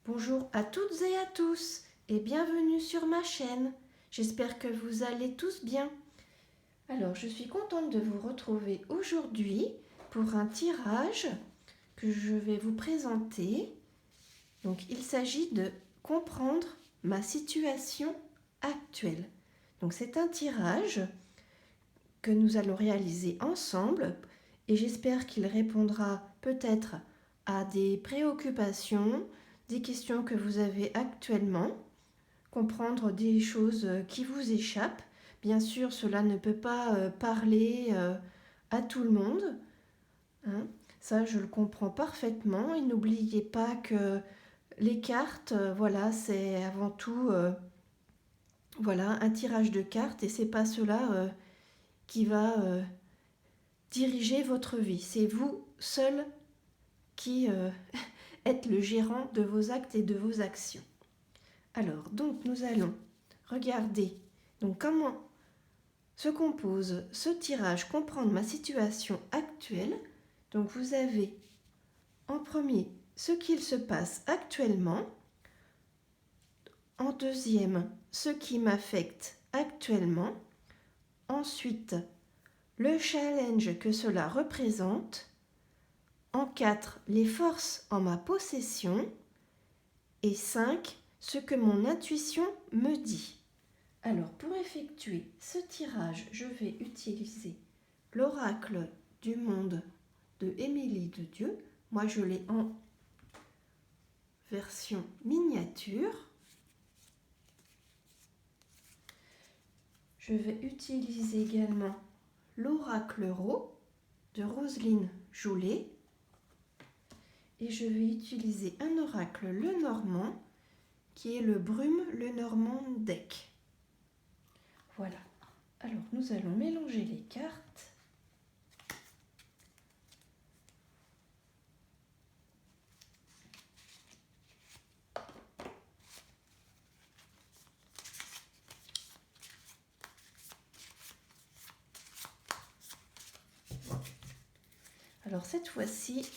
Bonjour à toutes et à tous et bienvenue sur ma chaîne. J'espère que vous allez tous bien. Alors, je suis contente de vous retrouver aujourd'hui pour un tirage que je vais vous présenter. Donc, il s'agit de comprendre ma situation actuelle. Donc, c'est un tirage que nous allons réaliser ensemble et j'espère qu'il répondra peut-être à des préoccupations, des questions que vous avez actuellement, comprendre des choses qui vous échappent. Bien sûr, cela ne peut pas parler à tout le monde, hein. Ça, je le comprends parfaitement. Et n'oubliez pas que les cartes, voilà, c'est avant tout voilà, un tirage de cartes et c'est pas cela qui va diriger votre vie. C'est vous seul qui êtes le gérant de vos actes et de vos actions. Alors, donc, nous allons regarder donc, comment se compose ce tirage, comprendre ma situation actuelle. Donc, vous avez en premier ce qu'il se passe actuellement, en deuxième ce qui m'affecte actuellement, ensuite le challenge que cela représente, en 4 les forces en ma possession et 5 ce que mon intuition me dit. Alors, pour effectuer ce tirage, je vais utiliser l'oracle du monde de Émilie de Dieu. Moi, je l'ai en version miniature. Je vais utiliser également l'oracle Ro de Roselyne Joulet. Et je vais utiliser un oracle Lenormand qui est le Brume Lenormand Deck. Voilà. Alors, nous allons mélanger les cartes. Alors, cette fois-ci,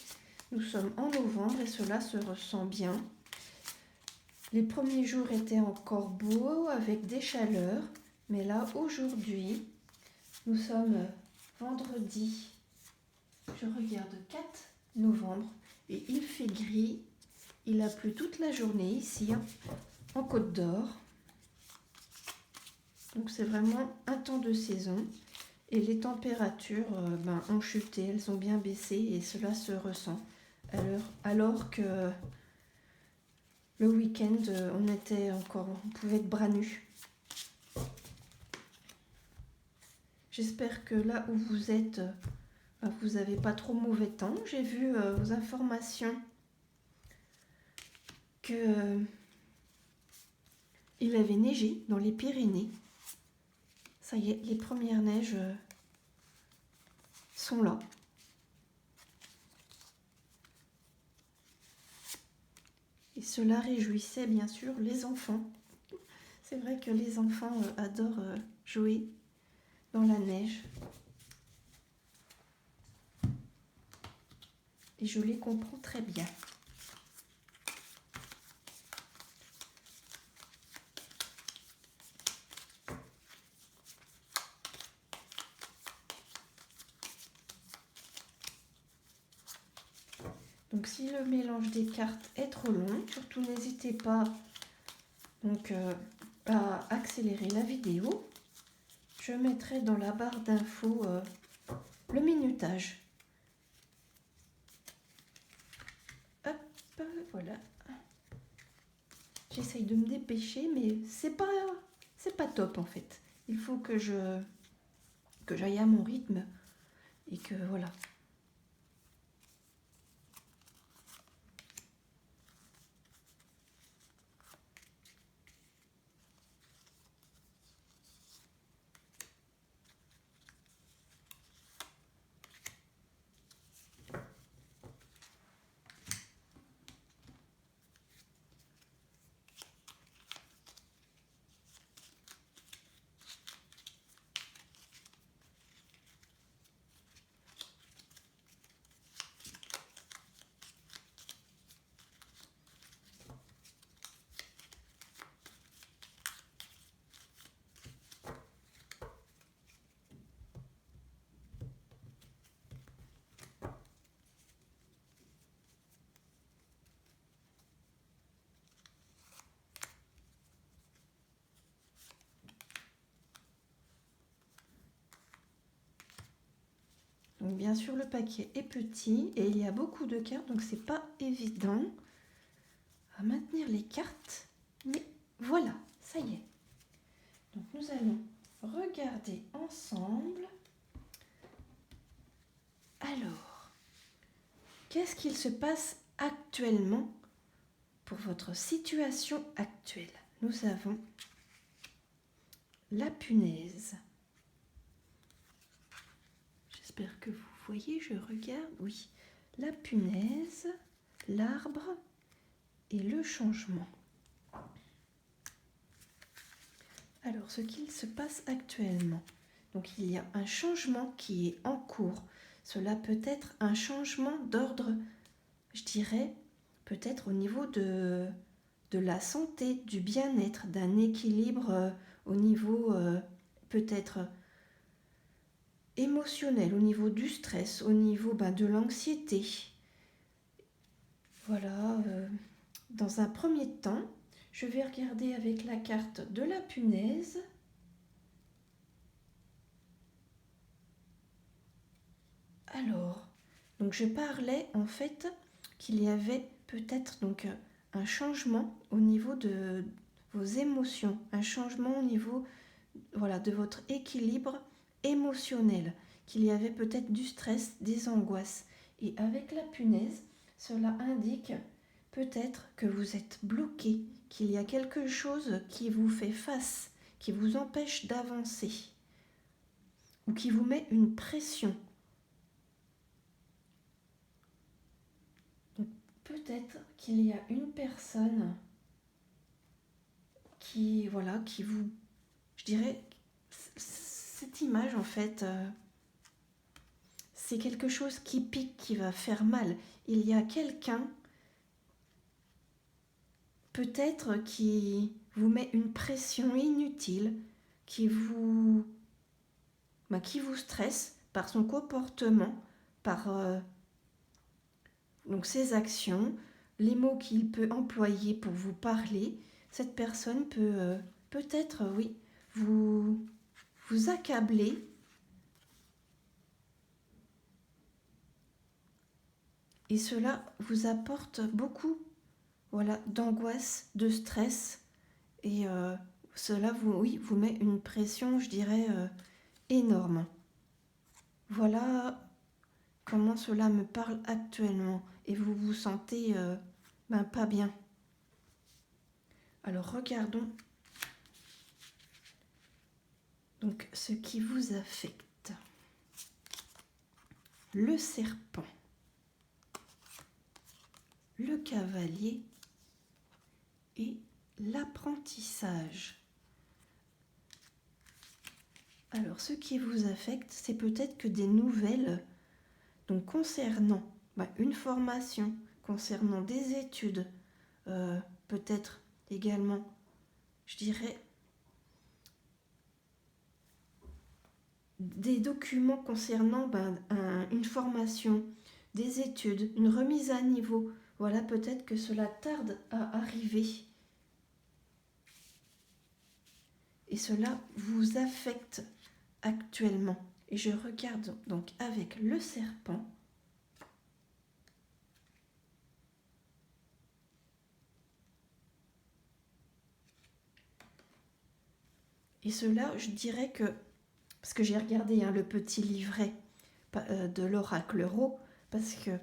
nous sommes en novembre et cela se ressent bien. Les premiers jours étaient encore beaux avec des chaleurs, mais là, aujourd'hui, nous sommes vendredi, je regarde 4 novembre, et il fait gris. Il a plu toute la journée ici, en Côte d'Or. Donc c'est vraiment un temps de saison. Et les températures ont chuté, elles ont bien baissé et cela se ressent. Alors que le week-end, on pouvait être bras nus. J'espère que là où vous êtes, vous n'avez pas trop mauvais temps. J'ai vu aux informations que il avait neigé dans les Pyrénées. Ça y est, les premières neiges sont là. Et cela réjouissait bien sûr les enfants. C'est vrai que les enfants adorent jouer dans la neige. Et je les comprends très bien. Donc si le mélange des cartes est trop long, surtout n'hésitez pas à accélérer la vidéo. Je mettrai dans la barre d'infos le minutage. Hop, voilà. J'essaye de me dépêcher, mais c'est pas top en fait. Il faut que j'aille à mon rythme et que voilà. Donc bien sûr le paquet est petit et il y a beaucoup de cartes, donc c'est pas évident à maintenir les cartes. Mais voilà, ça y est. Donc nous allons regarder ensemble. Alors, qu'est-ce qu'il se passe actuellement pour votre situation actuelle? Nous avons la punaise. J'espère que vous voyez, je regarde. Oui, la punaise, l'arbre et le changement. Alors, ce qu'il se passe actuellement. Donc, il y a un changement qui est en cours. Cela peut être un changement d'ordre, je dirais, peut-être au niveau de la santé, du bien-être, d'un équilibre au niveau peut-être émotionnel, au niveau du stress, au niveau de l'anxiété. Voilà, dans un premier temps, je vais regarder avec la carte de la punaise. Alors, donc je parlais en fait qu'il y avait peut-être donc un changement au niveau de vos émotions, un changement au niveau voilà, de votre équilibre émotionnel, qu'il y avait peut-être du stress, des angoisses. Et avec la punaise, cela indique peut-être que vous êtes bloqué, qu'il y a quelque chose qui vous fait face, qui vous empêche d'avancer, ou qui vous met une pression. Donc, peut-être qu'il y a une personne qui, voilà, qui vous, je dirais, cette image en fait, c'est quelque chose qui pique, qui va faire mal. Il y a quelqu'un, peut-être, qui vous met une pression inutile, qui vous stresse par son comportement, par donc ses actions, les mots qu'il peut employer pour vous parler. Cette personne peut peut-être, oui, vous accabler. Et cela vous apporte beaucoup, voilà, d'angoisse, de stress. Et cela vous met une pression, je dirais, énorme. Voilà comment cela me parle actuellement. Et vous vous sentez pas bien. Alors regardons donc ce qui vous affecte. Le serpent, le cavalier et l'apprentissage. Alors, ce qui vous affecte, c'est peut-être que des nouvelles donc concernant une formation, concernant des études, peut-être également, je dirais, des documents concernant une formation, des études, une remise à niveau. Voilà, peut-être que cela tarde à arriver. Et cela vous affecte actuellement. Et je regarde donc avec le serpent. Et cela, je dirais que, parce que j'ai regardé le petit livret de l'oracle Ro, parce que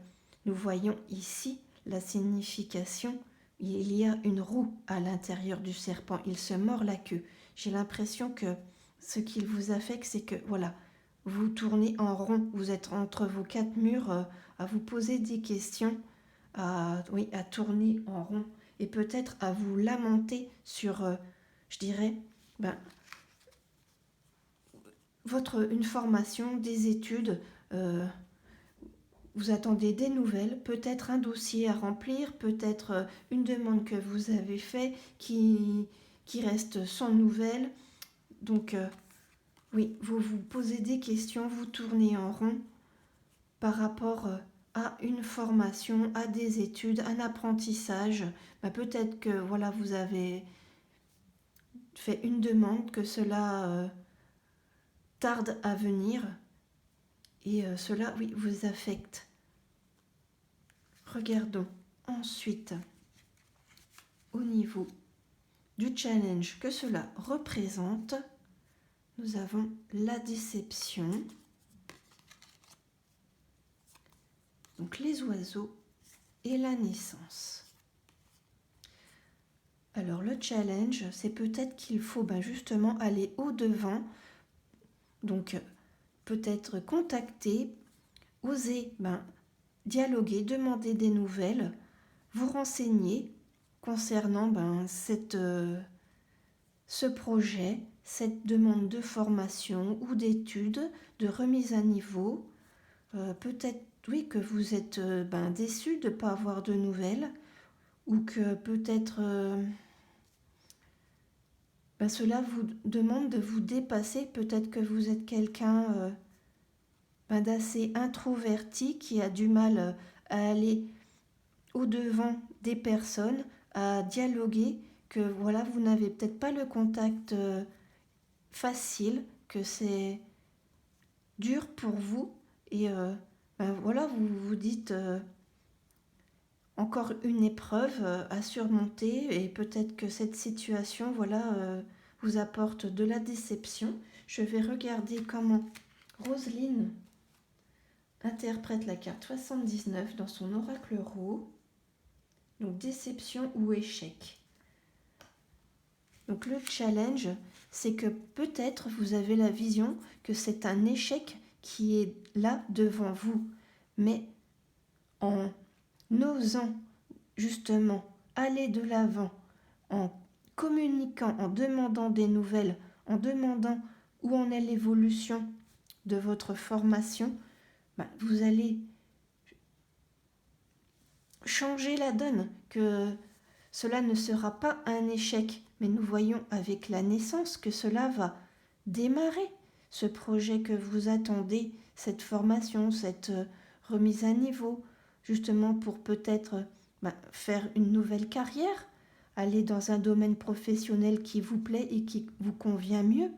nous voyons ici la signification. Il y a une roue à l'intérieur du serpent, il se mord la queue. J'ai l'impression que ce qu'il vous affecte, c'est que voilà, vous tournez en rond, vous êtes entre vos quatre murs à vous poser des questions, à tourner en rond et peut-être à vous lamenter sur, je dirais, une formation, des études, vous attendez des nouvelles, peut-être un dossier à remplir, peut-être une demande que vous avez faite qui reste sans nouvelles. Donc, oui, vous vous posez des questions, vous tournez en rond par rapport à une formation, à des études, un apprentissage. Peut-être que voilà, vous avez fait une demande, que cela tarde à venir. et cela, oui, vous affecte. Regardons ensuite au niveau du challenge que cela représente. Nous avons la déception, donc les oiseaux et la naissance. Alors le challenge, c'est peut-être qu'il faut justement aller au-devant, donc peut-être contacter, oser dialoguer, demander des nouvelles, vous renseigner concernant ce projet, cette demande de formation ou d'études, de remise à niveau. Peut-être oui que vous êtes déçu de ne pas avoir de nouvelles, ou que peut-être cela vous demande de vous dépasser. Peut-être que vous êtes quelqu'un d'assez introverti qui a du mal à aller au-devant des personnes, à dialoguer, que voilà, vous n'avez peut-être pas le contact facile, que c'est dur pour vous, et voilà, vous vous dites encore une épreuve à surmonter, et peut-être que cette situation vous apporte de la déception. Je vais regarder comment Roselyne interprète la carte 79 dans son oracle Ro. Donc déception ou échec. Donc le challenge, c'est que peut-être vous avez la vision que c'est un échec qui est là devant vous, mais en osant justement aller de l'avant, en communiquant, en demandant des nouvelles, en demandant où en est l'évolution de votre formation, vous allez changer la donne, que cela ne sera pas un échec, mais nous voyons avec la naissance que cela va démarrer, ce projet que vous attendez, cette formation, cette remise à niveau, justement pour peut-être faire une nouvelle carrière, aller dans un domaine professionnel qui vous plaît et qui vous convient mieux.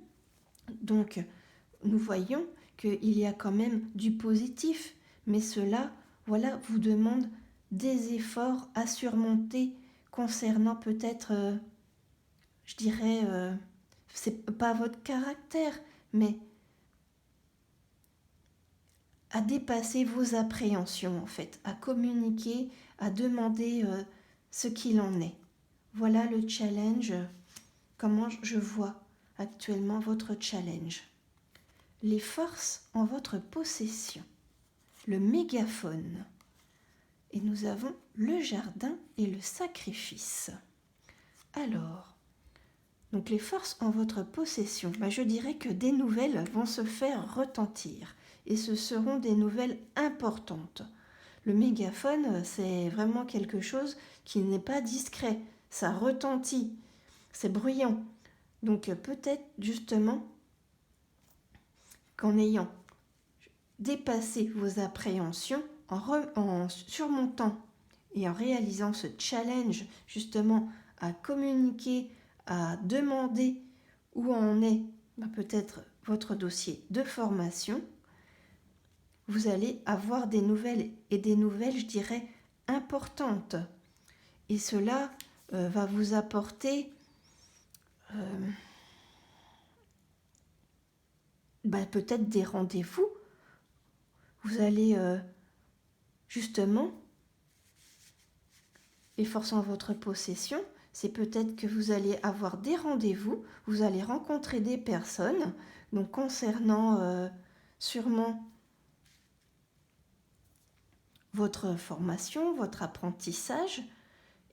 Donc, nous voyons qu'il y a quand même du positif, mais cela, vous demande des efforts à surmonter concernant peut-être, je dirais, c'est pas votre caractère, mais à dépasser vos appréhensions en fait, à communiquer, à demander ce qu'il en est. Voilà le challenge, comment je vois actuellement votre challenge. Les forces en votre possession, le mégaphone. Et nous avons le jardin et le sacrifice. Alors, donc les forces en votre possession, je dirais que des nouvelles vont se faire retentir. Et ce seront des nouvelles importantes. Le mégaphone, c'est vraiment quelque chose qui n'est pas discret. Ça retentit, c'est bruyant. Donc peut-être justement qu'en ayant dépassé vos appréhensions, en surmontant et en réalisant ce challenge justement à communiquer, à demander où en est peut-être votre dossier de formation, vous allez avoir des nouvelles, et des nouvelles, je dirais, importantes. Et cela va vous apporter peut-être des rendez-vous. Vous allez justement, les forces en votre possession, c'est peut-être que vous allez avoir des rendez-vous, vous allez rencontrer des personnes, donc concernant sûrement votre formation, votre apprentissage,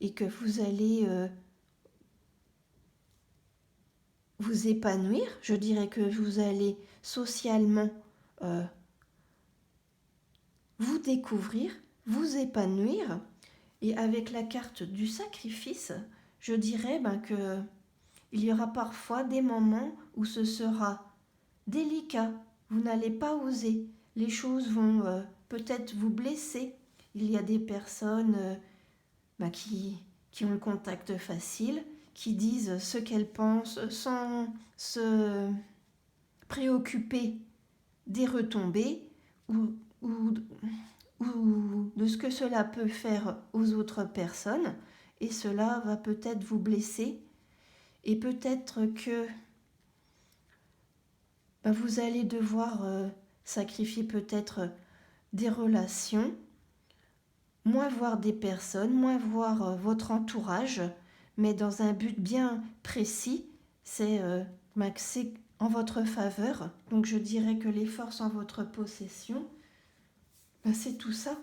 et que vous allez vous épanouir. Je dirais que vous allez socialement vous découvrir, vous épanouir. Et avec la carte du sacrifice, je dirais que il y aura parfois des moments où ce sera délicat. Vous n'allez pas oser. Les choses vont peut-être vous blesser. Il y a des personnes qui ont le contact facile, qui disent ce qu'elles pensent sans se préoccuper des retombées, ou, ou de ce que cela peut faire aux autres personnes, et cela va peut-être vous blesser, et peut-être que vous allez devoir sacrifier peut-être des relations, moins voir des personnes, moins voir votre entourage, mais dans un but bien précis, c'est que c'est en votre faveur. Donc je dirais que les forces en votre possession, c'est tout ça.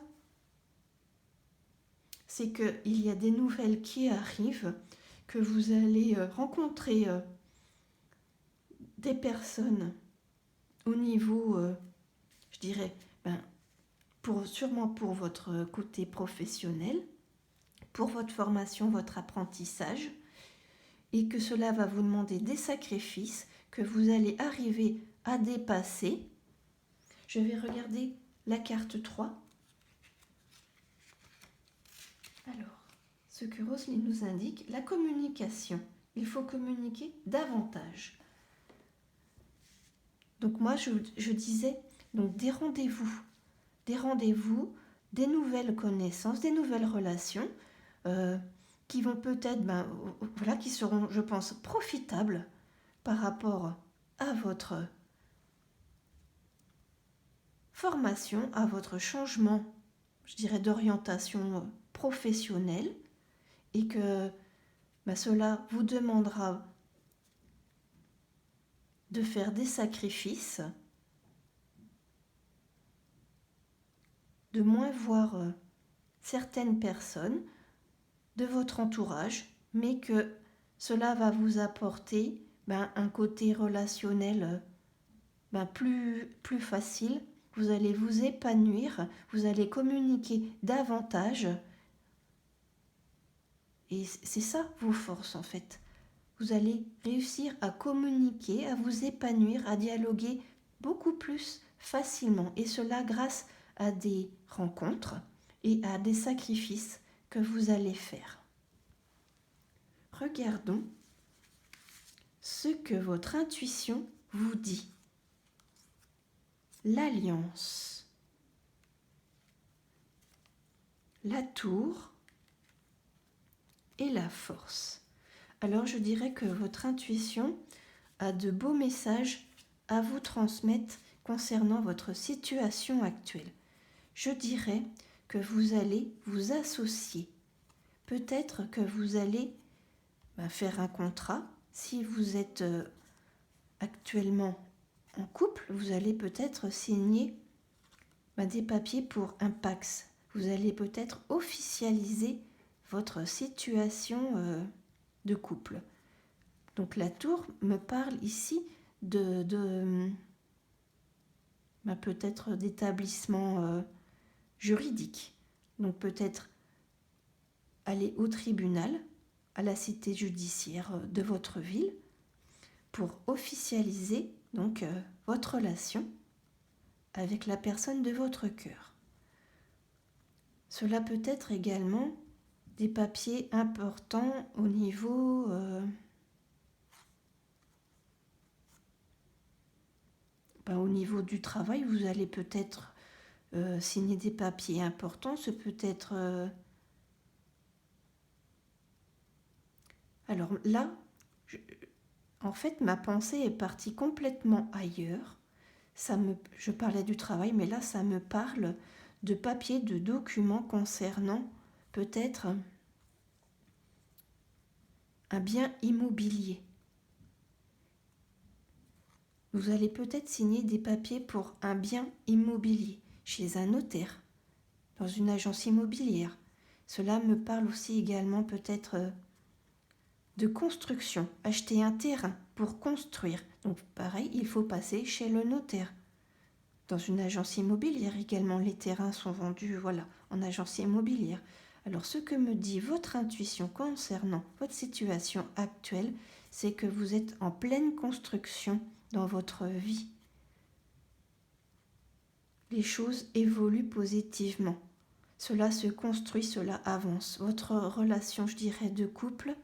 C'est qu'il y a des nouvelles qui arrivent, que vous allez rencontrer des personnes au niveau, je dirais, sûrement pour votre côté professionnel, pour votre formation, votre apprentissage, et que cela va vous demander des sacrifices que vous allez arriver à dépasser. Je vais regarder la carte 3. Alors, ce que Roselyne nous indique, la communication. Il faut communiquer davantage. Donc moi, je disais, donc des rendez-vous, des nouvelles connaissances, des nouvelles relations qui vont peut-être, qui seront, je pense, profitables par rapport à votre formation, à votre changement, je dirais, d'orientation professionnelle, et que cela vous demandera de faire des sacrifices, de moins voir certaines personnes de votre entourage, mais que cela va vous apporter un côté relationnel plus facile. Vous allez vous épanouir, vous allez communiquer davantage, et c'est ça vos forces en fait. Vous allez réussir à communiquer, à vous épanouir, à dialoguer beaucoup plus facilement, et cela grâce à des rencontres et à des sacrifices que vous allez faire. Regardons ce que votre intuition vous dit. L'alliance, la tour et la force. Alors je dirais que votre intuition a de beaux messages à vous transmettre concernant votre situation actuelle. Je dirais que vous allez vous associer. Peut-être que vous allez faire un contrat. Si vous êtes actuellement en couple, vous allez peut-être signer des papiers pour un PACS. Vous allez peut-être officialiser votre situation de couple. Donc la tour me parle ici de peut-être d'établissement juridique. Donc peut-être aller au tribunal, à la cité judiciaire de votre ville, pour officialiser donc votre relation avec la personne de votre cœur. Cela peut être également des papiers importants au niveau au niveau du travail. Vous allez peut-être signer des papiers importants. Ce peut être alors là, en fait, ma pensée est partie complètement ailleurs. Je parlais du travail, mais là, ça me parle de papiers, de documents concernant peut-être un bien immobilier. Vous allez peut-être signer des papiers pour un bien immobilier chez un notaire, dans une agence immobilière. Cela me parle aussi également peut-être de construction, acheter un terrain pour construire. Donc pareil, il faut passer chez le notaire. Dans une agence immobilière également, les terrains sont vendus en agence immobilière. Alors ce que me dit votre intuition concernant votre situation actuelle, c'est que vous êtes en pleine construction dans votre vie. Les choses évoluent positivement. Cela se construit, cela avance. Votre relation, je dirais, de couple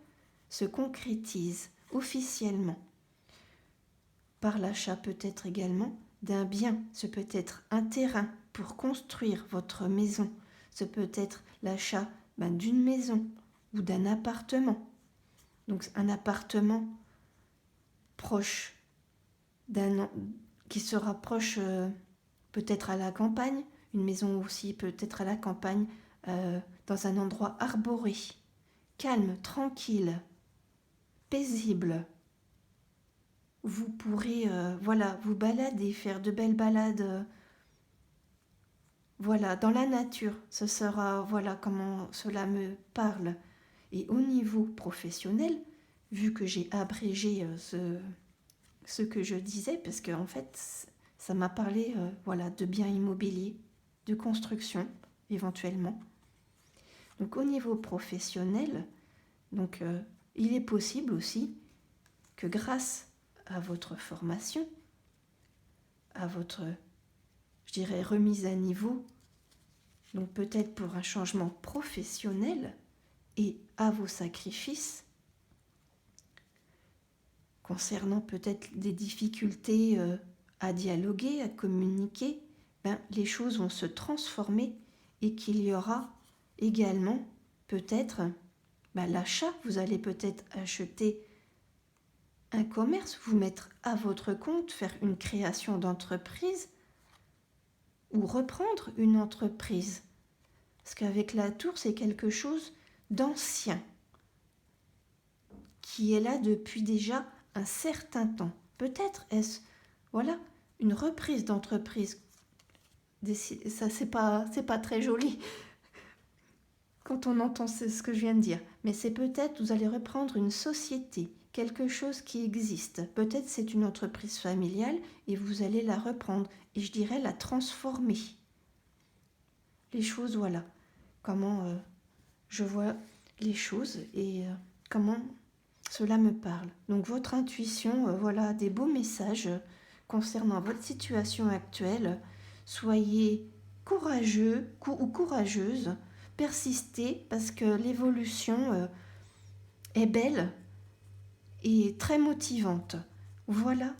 se concrétise officiellement par l'achat peut-être également d'un bien, ce peut être un terrain pour construire votre maison, ce peut être l'achat d'une maison ou d'un appartement. Donc un appartement proche qui se rapproche peut-être à la campagne, une maison aussi peut-être à la campagne, dans un endroit arboré, calme, tranquille, paisible. Vous pourrez vous balader, faire de belles balades dans la nature. Ce sera comment cela me parle. Et au niveau professionnel, vu que j'ai abrégé ce que je disais, parce que en fait ça m'a parlé de biens immobiliers, de construction éventuellement. Donc au niveau professionnel, il est possible aussi que grâce à votre formation, à votre, remise à niveau, donc peut-être pour un changement professionnel et à vos sacrifices, concernant peut-être des difficultés à dialoguer, à communiquer, les choses vont se transformer et qu'il y aura également peut-être l'achat. Vous allez peut-être acheter un commerce, vous mettre à votre compte, faire une création d'entreprise ou reprendre une entreprise. Parce qu'avec la tour, c'est quelque chose d'ancien qui est là depuis déjà un certain temps. Peut-être est-ce une reprise d'entreprise. Ça, c'est pas très joli quand on entend ce que je viens de dire. Mais c'est peut-être, vous allez reprendre une société, quelque chose qui existe. Peut-être c'est une entreprise familiale et vous allez la reprendre. Et je dirais la transformer. Les choses, comment je vois les choses et comment cela me parle. Donc votre intuition, des beaux messages concernant votre situation actuelle. Soyez courageux ou courageuse, persistez parce que l'évolution est belle et très motivante. Voilà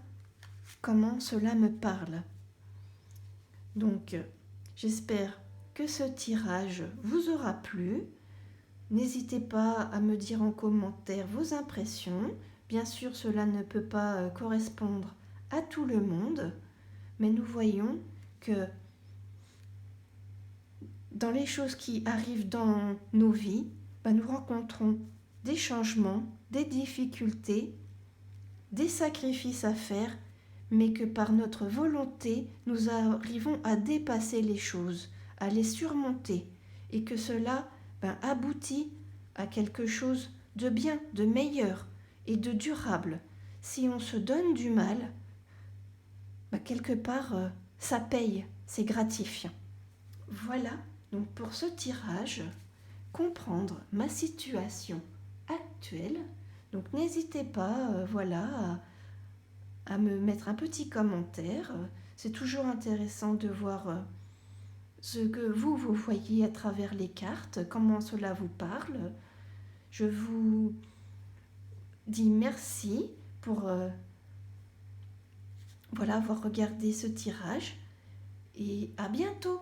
comment cela me parle. Donc j'espère que ce tirage vous aura plu. N'hésitez pas à me dire en commentaire vos impressions. Bien sûr, cela ne peut pas correspondre à tout le monde, mais nous voyons que dans les choses qui arrivent dans nos vies, nous rencontrons des changements, des difficultés, des sacrifices à faire, mais que par notre volonté, nous arrivons à dépasser les choses, à les surmonter, et que cela aboutit à quelque chose de bien, de meilleur et de durable. Si on se donne du mal, quelque part, ça paye, c'est gratifiant. Voilà, donc pour ce tirage, comprendre ma situation actuelle. Donc n'hésitez pas à me mettre un petit commentaire. C'est toujours intéressant de voir ce que vous voyez à travers les cartes, comment cela vous parle. Je vous dis merci pour avoir regardé ce tirage et à bientôt.